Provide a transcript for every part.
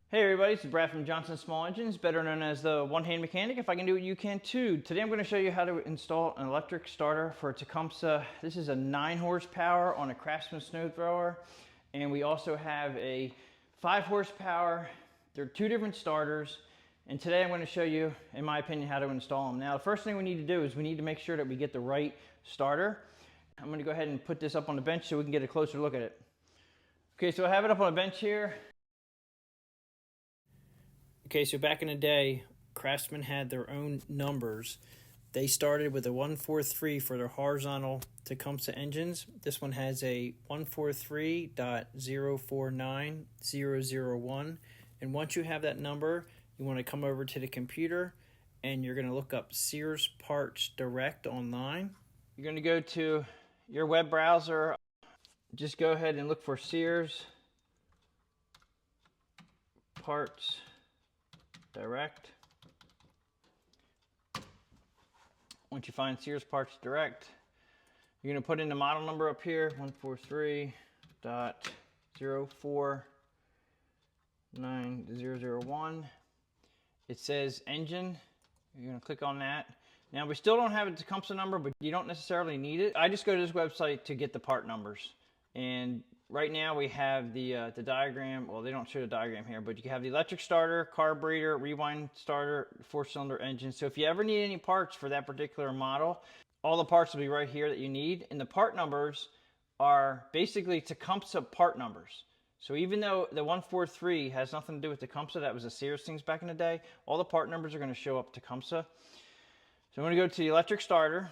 Hey everybody, it's Brad from Johnson Small Engines, better known as the one-hand mechanic. If I can do it, you can too. Today I'm going to show you how to install an electric starter for a Tecumseh. This is a 9 horsepower on a Craftsman snow thrower, and we also have a 5 horsepower. They're two different starters, and today I'm going to show you, in my opinion, how to install them. Now the first thing we need to do is we need to make sure that we get the right starter. I'm going to go ahead and put this up on the bench so we can get a closer look at it. Okay, so I have it up on a bench here. Okay, so back in the day, Craftsman had their own numbers. They started with a 143 for their horizontal Tecumseh engines. This one has a 143.049001. And once you have that number, you want to come over to the computer and you're going to look up Sears Parts Direct online. You're going to go to your web browser. Just go ahead and look for Sears Parts Direct. Once you find Sears Parts Direct, you're going to put in the model number up here, 143.049001. It says engine. You're going to click on that. Now we still don't have a Tecumseh number, but you don't necessarily need it. I just go to this website to get the part numbers. And right now we have the diagram. Well, they don't show the diagram here, but you have the electric starter, carburetor, rewind starter, 4-cylinder engine. So if you ever need any parts for that particular model, all the parts will be right here that you need. And the part numbers are basically Tecumseh part numbers. So even though the 143 has nothing to do with Tecumseh, that was a Sears things back in the day, all the part numbers are going to show up Tecumseh. So I'm going to go to the electric starter.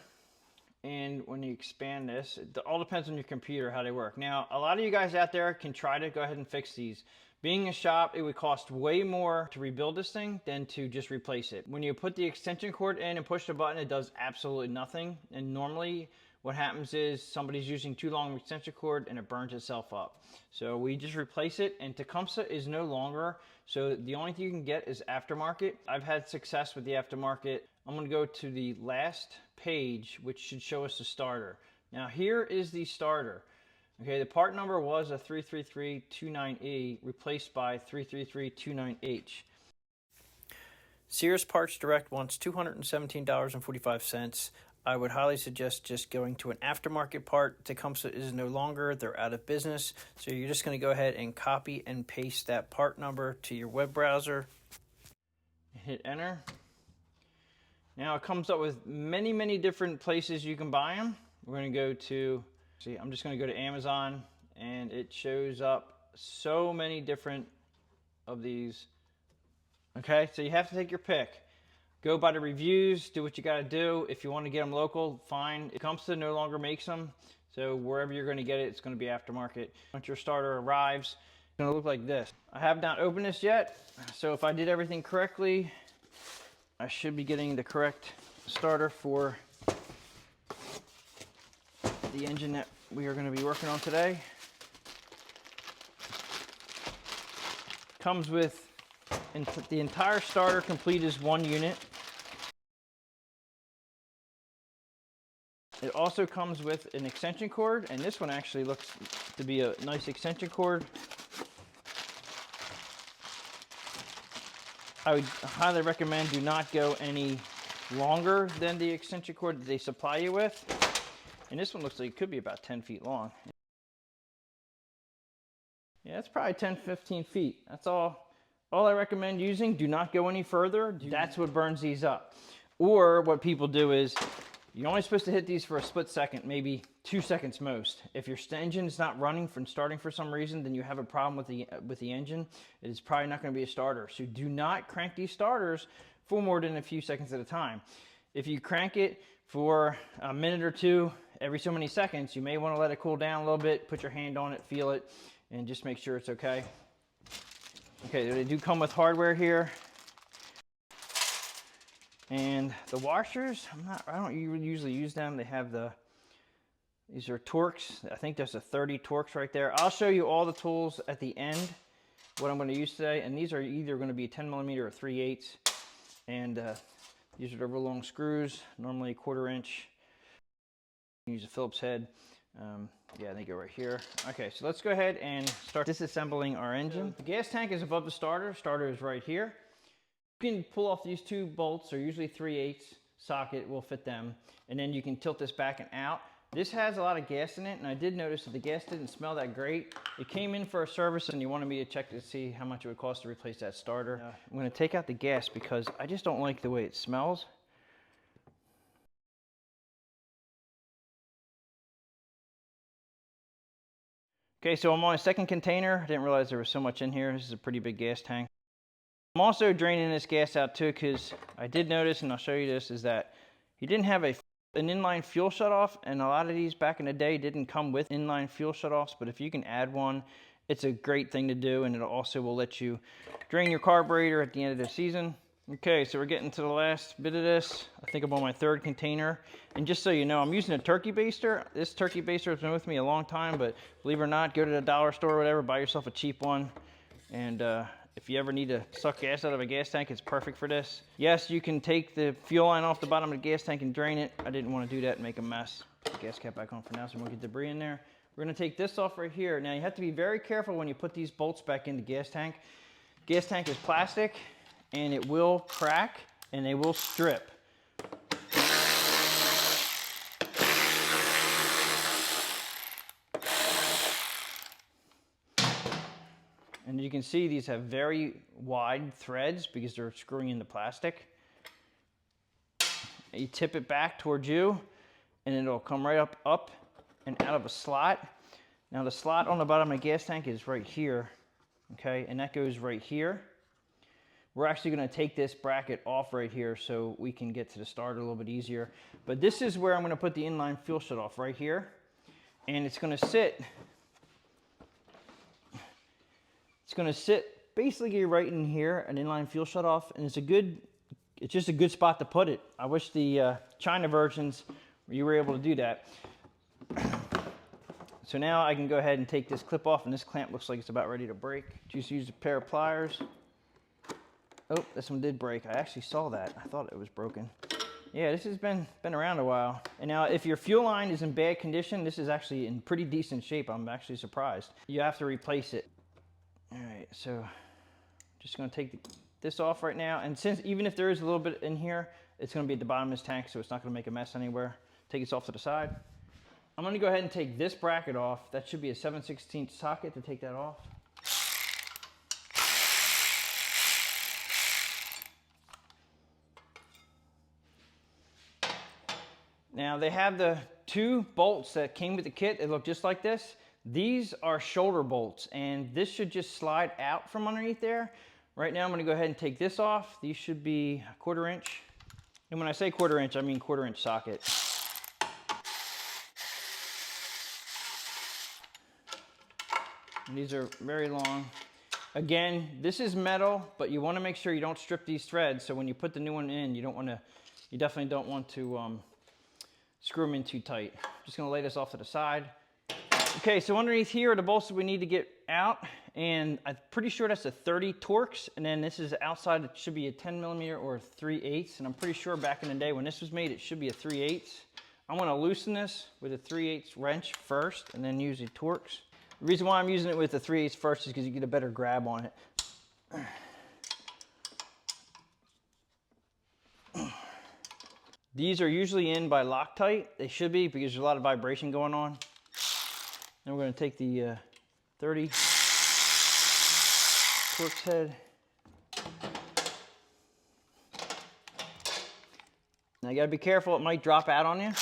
And when you expand this, it all depends on your computer how they work. Now, a lot of you guys out there can try to go ahead and fix these. Being a shop, it would cost way more to rebuild this thing than to just replace it. When you put the extension cord in and push the button, it does absolutely nothing. And normally what happens is somebody's using too long of an extension cord and it burns itself up. So we just replace it, and Tecumseh is no longer, so the only thing you can get is aftermarket. I've had success with the aftermarket. I'm going to go to the last page, which should show us the starter. Now here is the starter. Okay, the part number was a 33329E replaced by 33329H. Sears Parts Direct wants $217.45. I would highly suggest just going to an aftermarket part. Tecumseh is no longer, they're out of business. So you're just going to go ahead and copy and paste that part number to your web browser. Hit enter. Now it comes up with many different places you can buy them. We're going to go to, see, I'm just going to go to Amazon, and it shows up so many different of these. Okay, so you have to take your pick. Go by the reviews, do what you got to do. If you want to get them local, fine. Tecumseh no longer makes them, so wherever you're going to get it, it's going to be aftermarket. Once your starter arrives, it's going to look like this. I have not opened this yet, so if I did everything correctly, I should be getting the correct starter for the engine that we are going to be working on today. Comes with the entire starter complete is one unit. It also comes with an extension cord, and this one actually looks to be a nice extension cord. I would highly recommend do not go any longer than the extension cord that they supply you with. And this one looks like it could be about 10 feet long. Yeah, it's probably 10-15 feet. That's all I recommend using. Do not go any further. That's what burns these up. Or what people do is, you're only supposed to hit these for a split second, maybe 2 seconds most. If your engine is not running from starting for some reason, then you have a problem with the engine. It is probably not going to be a starter. So do not crank these starters for more than a few seconds at a time. If you crank it for a minute or two every so many seconds, you may want to let it cool down a little bit, put your hand on it, feel it, and just make sure it's okay. Okay, they do come with hardware here. And the washers, I don't usually use them. They have these are Torx. I think there's a 30 Torx right there. I'll show you all the tools at the end, what I'm going to use today. And these are either going to be 10mm or 3/8. And these are the real long screws, normally 1/4 inch. Use a Phillips head. Yeah, they go right here. Okay, so let's go ahead and start disassembling our engine. The gas tank is above the starter. Starter is right here. You can pull off these two bolts, or usually 3/8 socket will fit them, and then you can tilt this back and out. This has a lot of gas in it, and I did notice that the gas didn't smell that great. It came in for a service, and you wanted me to check to see how much it would cost to replace that starter. I'm going to take out the gas because I just don't like the way it smells. Okay, so I'm on a second container. I didn't realize there was so much in here. This is a pretty big gas tank. I'm also draining this gas out too, because I did notice, and I'll show you this, is that he didn't have an inline fuel shutoff, and a lot of these back in the day didn't come with inline fuel shutoffs, but if you can add one, it's a great thing to do, and it also will let you drain your carburetor at the end of the season. Okay, so we're getting to the last bit of this. I think I'm on my third container. And just so you know, I'm using a turkey baster. This turkey baster has been with me a long time, but believe it or not, go to the dollar store or whatever, buy yourself a cheap one. And if you ever need to suck gas out of a gas tank, it's perfect for this. Yes, you can take the fuel line off the bottom of the gas tank and drain it. I didn't want to do that and make a mess. Put the gas cap back on for now so we won't get debris in there. We're going to take this off right here. Now, you have to be very careful when you put these bolts back in the gas tank. Gas tank is plastic, and it will crack, and they will strip. And you can see these have very wide threads because they're screwing into plastic. You tip it back towards you, and it'll come right up and out of a slot. Now the slot on the bottom of the gas tank is right here, okay, and that goes right here. We're actually going to take this bracket off right here so we can get to the starter a little bit easier. But this is where I'm going to put the inline fuel shutoff right here, and it's going to sit. It's going to sit basically right in here, an inline fuel shutoff, and it's just a good spot to put it. I wish the China versions you were able to do that. So now I can go ahead and take this clip off, and this clamp looks like it's about ready to break. Just use a pair of pliers. Oh, this one did break. I actually saw that. I thought it was broken. Yeah, this has been around a while. And now if your fuel line is in bad condition, this is actually in pretty decent shape. I'm actually surprised. You have to replace it. All right, so just going to take this off right now. And since even if there is a little bit in here, it's going to be at the bottom of this tank, so it's not going to make a mess anywhere. Take this off to the side. I'm going to go ahead and take this bracket off. That should be a 7/16 socket to take that off. Now they have the two bolts that came with the kit. They look just like this. These are shoulder bolts, and this should just slide out from underneath there. Right now I'm going to go ahead and take this off. These should be 1/4 inch. And when I say 1/4 inch, I mean 1/4 inch socket. And these are very long. Again, this is metal, but you want to make sure you don't strip these threads. So when you put the new one in, you definitely don't want to screw them in too tight. Just going to lay this off to the side. Okay, so underneath here are the bolts that we need to get out, and I'm pretty sure that's a 30 Torx, and then this is outside, it should be a 10mm or 3/8, and I'm pretty sure back in the day when this was made, it should be a 3/8. I'm going to loosen this with a 3/8 wrench first, and then use a Torx. The reason why I'm using it with the 3/8 first is because you get a better grab on it. These are usually in by Loctite. They should be because there's a lot of vibration going on. Then we're going to take the 30 Torx head. Now you got to be careful, it might drop out on you.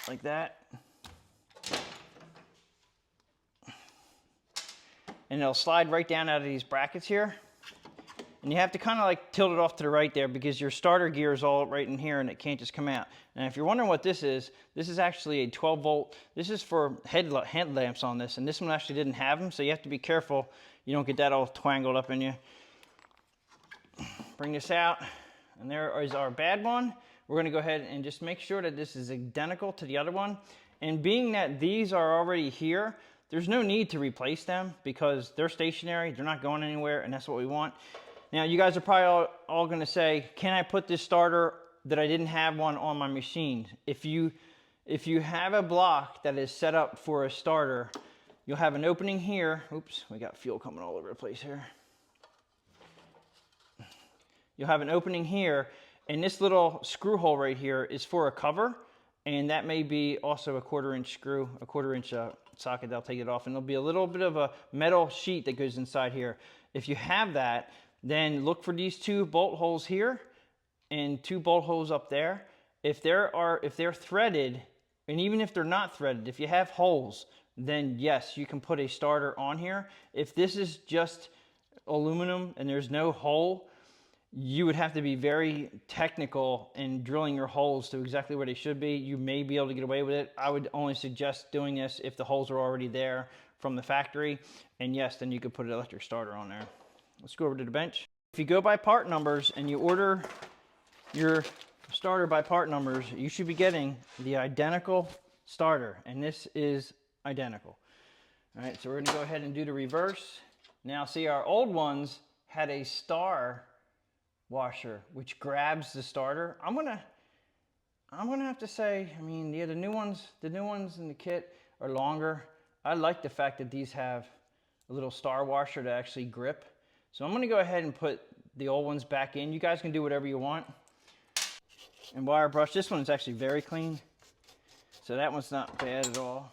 Like that. And it'll slide right down out of these brackets here. And you have to kind of like tilt it off to the right there because your starter gear is all right in here and it can't just come out. Now if you're wondering what this is actually a 12 volt. This is for headlamps on this, and this one actually didn't have them, so you have to be careful you don't get that all twangled up in you. Bring this out, and there is our bad one. We're going to go ahead and just make sure that this is identical to the other one. And being that these are already here, there's no need to replace them because they're stationary, they're not going anywhere, and that's what we want. Now, you guys are probably all going to say, can I put this starter that I didn't have one on my machine? If you If you have a block that is set up for a starter, you'll have an opening here. Oops, we got fuel coming all over the place here. You'll have an opening here, and this little screw hole right here is for a cover, and that may be also a 1/4 inch screw, a 1/4 inch socket. They'll take it off, and there'll be a little bit of a metal sheet that goes inside here. If you have that, then look for these 2 bolt holes here and 2 bolt holes up there. If they're threaded, and even if they're not threaded, if you have holes, then yes, you can put a starter on here. If this is just aluminum and there's no hole, you would have to be very technical in drilling your holes to exactly where they should be. You may be able to get away with it. I would only suggest doing this if the holes are already there from the factory. And yes, then you could put an electric starter on there. Let's go over to the bench. If you go by part numbers and you order your starter by part numbers, you should be getting the identical starter, and this is identical. All right, so we're gonna go ahead and do the reverse. Now see, our old ones had a star washer which grabs the starter. I'm gonna have to say, I mean, yeah, the new ones in the kit are longer. I like the fact that these have a little star washer to actually grip. So I'm gonna go ahead and put the old ones back in. You guys can do whatever you want. And wire brush, this one is actually very clean. So that one's not bad at all.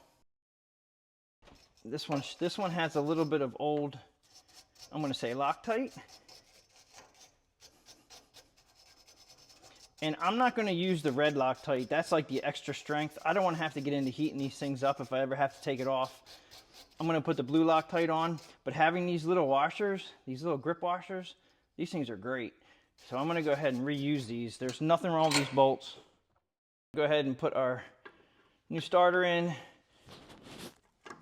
This one has a little bit of old, I'm gonna say Loctite. And I'm not gonna use the red Loctite. That's like the extra strength. I don't wanna have to get into heating these things up if I ever have to take it off. I'm gonna put the blue Loctite on, but having these little washers, these little grip washers, these things are great. So I'm gonna go ahead and reuse these. There's nothing wrong with these bolts. Go ahead and put our new starter in.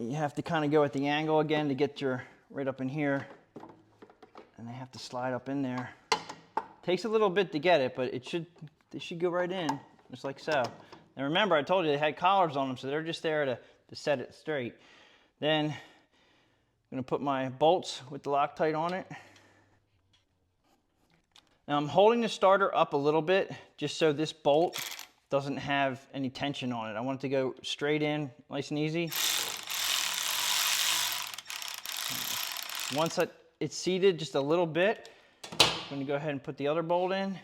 You have to kind of go at the angle again to get your right up in here. And they have to slide up in there. Takes a little bit to get it, but they should go right in, just like so. And remember, I told you they had collars on them, so they're just there to set it straight. Then I'm gonna put my bolts with the Loctite on it. Now I'm holding the starter up a little bit just so this bolt doesn't have any tension on it. I want it to go straight in, nice and easy. Once it's seated just a little bit, I'm gonna go ahead and put the other bolt in.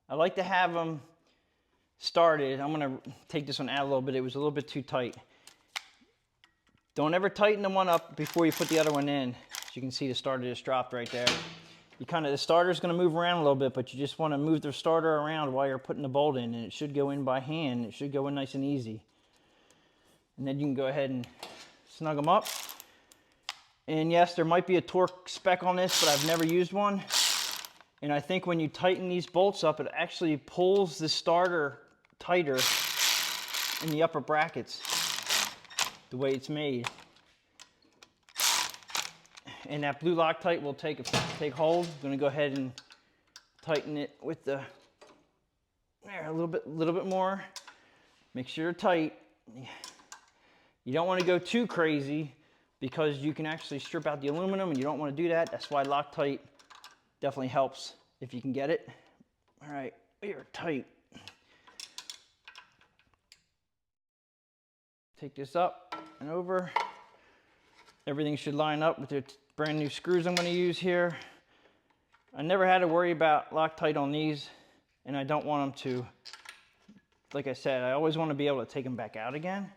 I like to have them started. I'm gonna take this one out a little bit. It was a little bit too tight. Don't ever tighten the one up before you put the other one in. As you can see, the starter just dropped right there. The starter's gonna move around a little bit, but you just wanna move the starter around while you're putting the bolt in, and it should go in by hand. It should go in nice and easy. And then you can go ahead and snug them up. And yes, there might be a torque spec on this, but I've never used one. And I think when you tighten these bolts up, it actually pulls the starter tighter in the upper brackets, the way it's made. And that blue Loctite will take hold. I'm gonna go ahead and tighten it with there a little bit more. Make sure you're tight. You don't want to go too crazy because you can actually strip out the aluminum, and you don't want to do that. That's why Loctite definitely helps if you can get it. All right, we are tight. Take this up and over. Everything should line up with the brand new screws I'm going to use here. I never had to worry about Loctite on these, and I don't want them to, like I said, I always want to be able to take them back out again.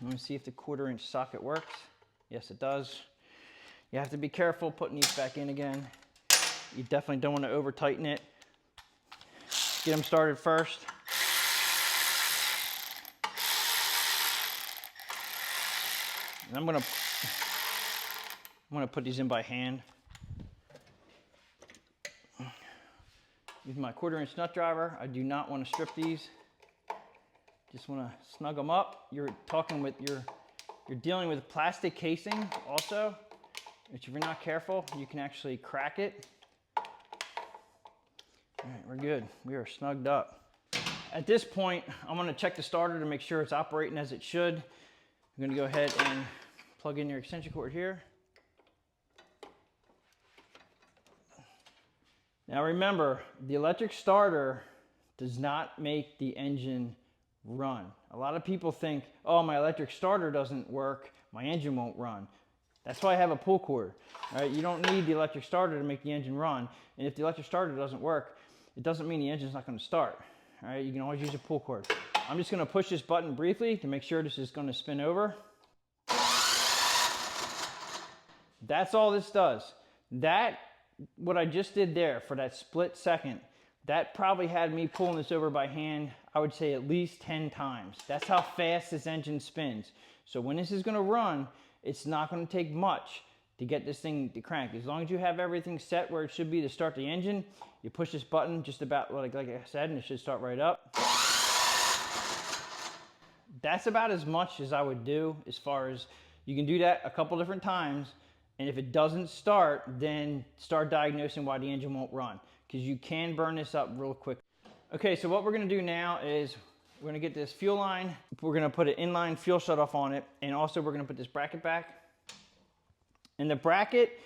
Let me see if the 1/4 inch socket works. Yes, it does. You have to be careful putting these back in again. You definitely don't want to over tighten it. Get them started first. And I'm gonna put these in by hand. Use my 1/4 inch nut driver. I do not want to strip these. Just want to snug them up. You're dealing with plastic casing also, which if you're not careful, you can actually crack it. All right, we're good. We are snugged up. At this point, I'm going to check the starter to make sure it's operating as it should. I'm going to go ahead and plug in your extension cord here. Now remember, the electric starter does not make the engine run. A lot of people think, oh, my electric starter doesn't work, my engine won't run. That's why I have a pull cord. All right? You don't need the electric starter to make the engine run. And if the electric starter doesn't work, it doesn't mean the engine's not going to start. All right? You can always use a pull cord. I'm just going to push this button briefly to make sure this is going to spin over. That's all this does. What I just did there for that split second, that probably had me pulling this over by hand, I would say at least 10 times. That's how fast this engine spins. So when this is going to run, it's not going to take much to get this thing to crank. As long as you have everything set where it should be to start the engine, you push this button just about like I said, and it should start right up. That's about as much as I would do, as far as you can do that a couple different times. And if it doesn't start, then start diagnosing why the engine won't run, because you can burn this up real quick. Okay, so what we're going to do now is we're going to get this fuel line. We're going to put an inline fuel shutoff on it, and also we're going to put this bracket back. And the bracket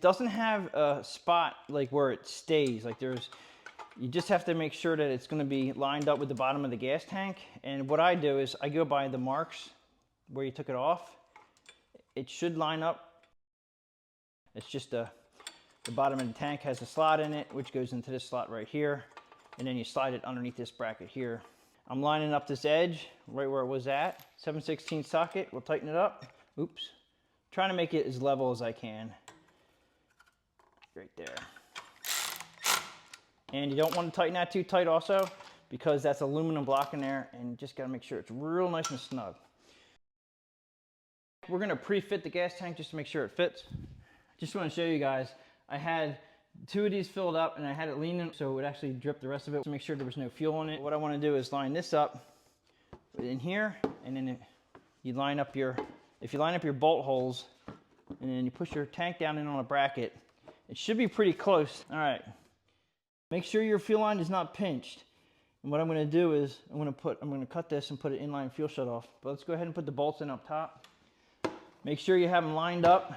doesn't have a spot like where it stays. Like you just have to make sure that it's going to be lined up with the bottom of the gas tank. And what I do is I go by the marks where you took it off. It should line up. It's just the bottom of the tank has a slot in it, which goes into this slot right here. And then you slide it underneath this bracket here. I'm lining up this edge right where it was at. 7/16 socket, we'll tighten it up. Oops. Trying to make it as level as I can. Right there. And you don't want to tighten that too tight also, because that's aluminum block in there, and you just got to make sure it's real nice and snug. We're going to pre-fit the gas tank just to make sure it fits. Just want to show you guys, I had 2 of these filled up and I had it leaning so it would actually drip the rest of it to make sure there was no fuel in it. What I want to do is line this up in here, and then you line up if you line up your bolt holes and then you push your tank down in on a bracket, it should be pretty close. All right, make sure your fuel line is not pinched. And what I'm going to do is I'm going to cut this and put an inline fuel shutoff. But let's go ahead and put the bolts in up top. Make sure you have them lined up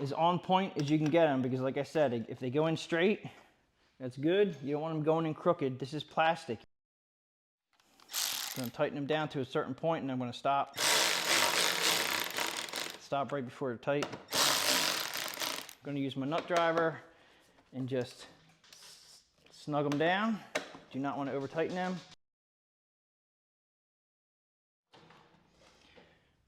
as on point as you can get them, because like I said, if they go in straight, that's good. You don't want them going in crooked. This is plastic. I'm going to tighten them down to a certain point, and I'm going to stop. Stop right before they're tight. I'm going to use my nut driver and just snug them down. Do not want to over tighten them.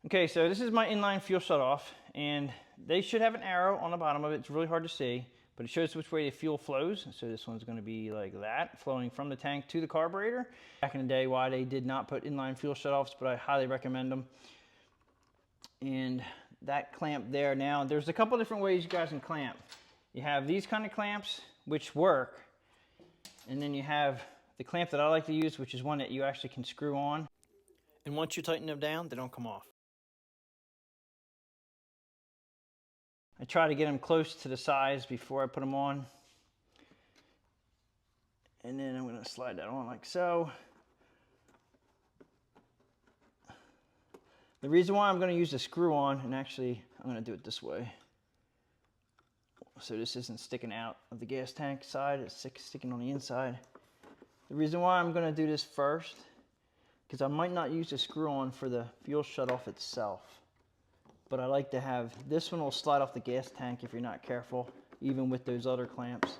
Okay, so this is my inline fuel shutoff, and they should have an arrow on the bottom of it. It's really hard to see, but it shows which way the fuel flows. So this one's going to be like that, flowing from the tank to the carburetor. Back in the day, why they did not put inline fuel shutoffs, but I highly recommend them. And that clamp there, now there's a couple different ways you guys can clamp. You have these kind of clamps, which work, and then you have the clamp that I like to use, which is one that you actually can screw on. And once you tighten them down, they don't come off. I try to get them close to the size before I put them on. And then I'm going to slide that on like so. The reason why I'm going to use the screw on, and actually I'm going to do it this way, so this isn't sticking out of the gas tank side, it's sticking on the inside. The reason why I'm going to do this first, because I might not use the screw on for the fuel shutoff itself. But I like to have, this one will slide off the gas tank if you're not careful, even with those other clamps.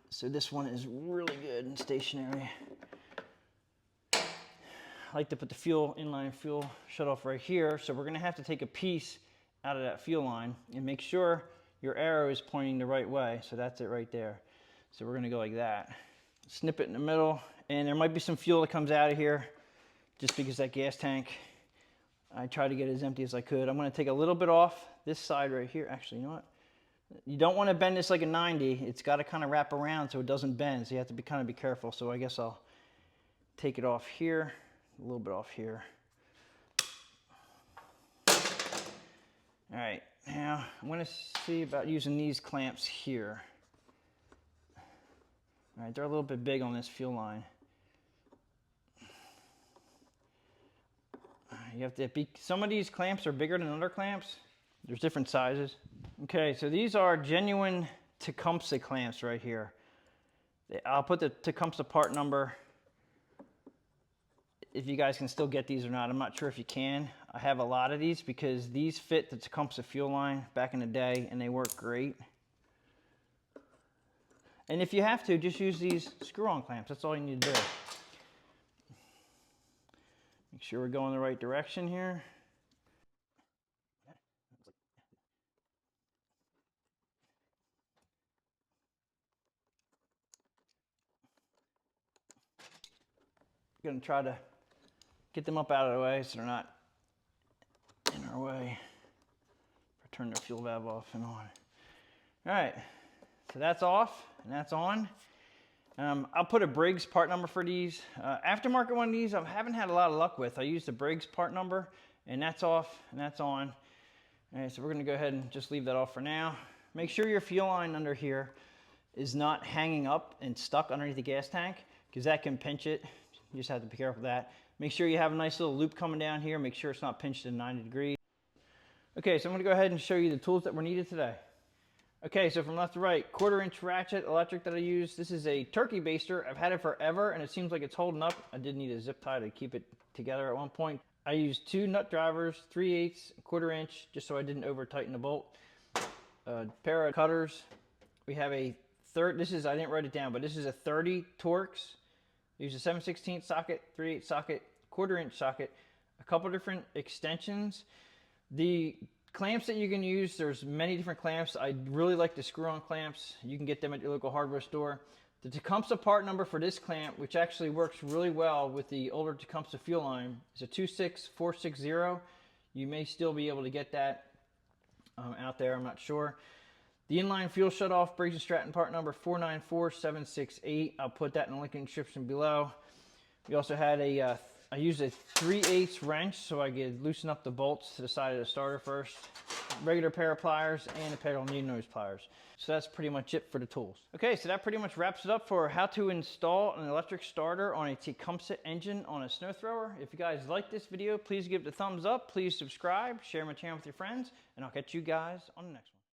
So this one is really good and stationary. I like to put the inline fuel shutoff right here. So we're gonna have to take a piece out of that fuel line and make sure your arrow is pointing the right way. So that's it right there. So we're gonna go like that. Snip it in the middle, and there might be some fuel that comes out of here just because that gas tank, I try to get it as empty as I could. I'm going to take a little bit off this side right here. Actually, you know what? You don't want to bend this like a 90. It's got to kind of wrap around so it doesn't bend. So you have to kind of be careful. So I guess I'll take it off here, a little bit off here. All right, now I'm going to see about using these clamps here. All right, they're a little bit big on this fuel line. You have to be, some of these clamps are bigger than other clamps. There's different sizes. Okay, so these are genuine Tecumseh clamps right here. I'll put the Tecumseh part number if you guys can still get these or not. I'm not sure if you can. I have a lot of these because these fit the Tecumseh fuel line back in the day and they work great. And if you have to, just use these screw-on clamps. That's all you need to do. Make sure we're going the right direction here. I'm going to try to get them up out of the way so they're not in our way. Turn the fuel valve off and on. All right, so that's off and that's on. I'll put a Briggs part number for these. Aftermarket one of these I haven't had a lot of luck with. I used the Briggs part number and that's off and that's on. All right, so we're gonna go ahead and just leave that off for now. Make sure your fuel line under here is not hanging up and stuck underneath the gas tank because that can pinch it. You just have to be careful of that. Make sure you have a nice little loop coming down here. Make sure it's not pinched at 90 degrees. Okay, so I'm gonna go ahead and show you the tools that were needed today. Okay, so from left to right, 1/4-inch ratchet electric that I use. This is a turkey baster. I've had it forever and it seems like it's holding up. I did need a zip tie to keep it together at one point. I used 2 nut drivers, 3/8, 1/4-inch, just so I didn't over tighten the bolt. A pair of cutters. We have a I didn't write it down, but this is a 30 Torx. I use a 7/16 socket, 3/8 socket, 1/4-inch socket, a couple different extensions. The clamps that you can use, there's many different clamps. I really like the screw-on clamps. You can get them at your local hardware store. The Tecumseh part number for this clamp, which actually works really well with the older Tecumseh fuel line, is a 26460. You may still be able to get that out there, I'm not sure. The inline fuel shutoff, Briggs and Stratton part number 494768. I'll put that in the link in the description below. We also had I used a 3/8 wrench so I could loosen up the bolts to the side of the starter first. Regular pair of pliers and a pair of needle nose pliers. So that's pretty much it for the tools. Okay, so that pretty much wraps it up for how to install an electric starter on a Tecumseh engine on a snow thrower. If you guys like this video, please give it a thumbs up. Please subscribe, share my channel with your friends, and I'll catch you guys on the next one.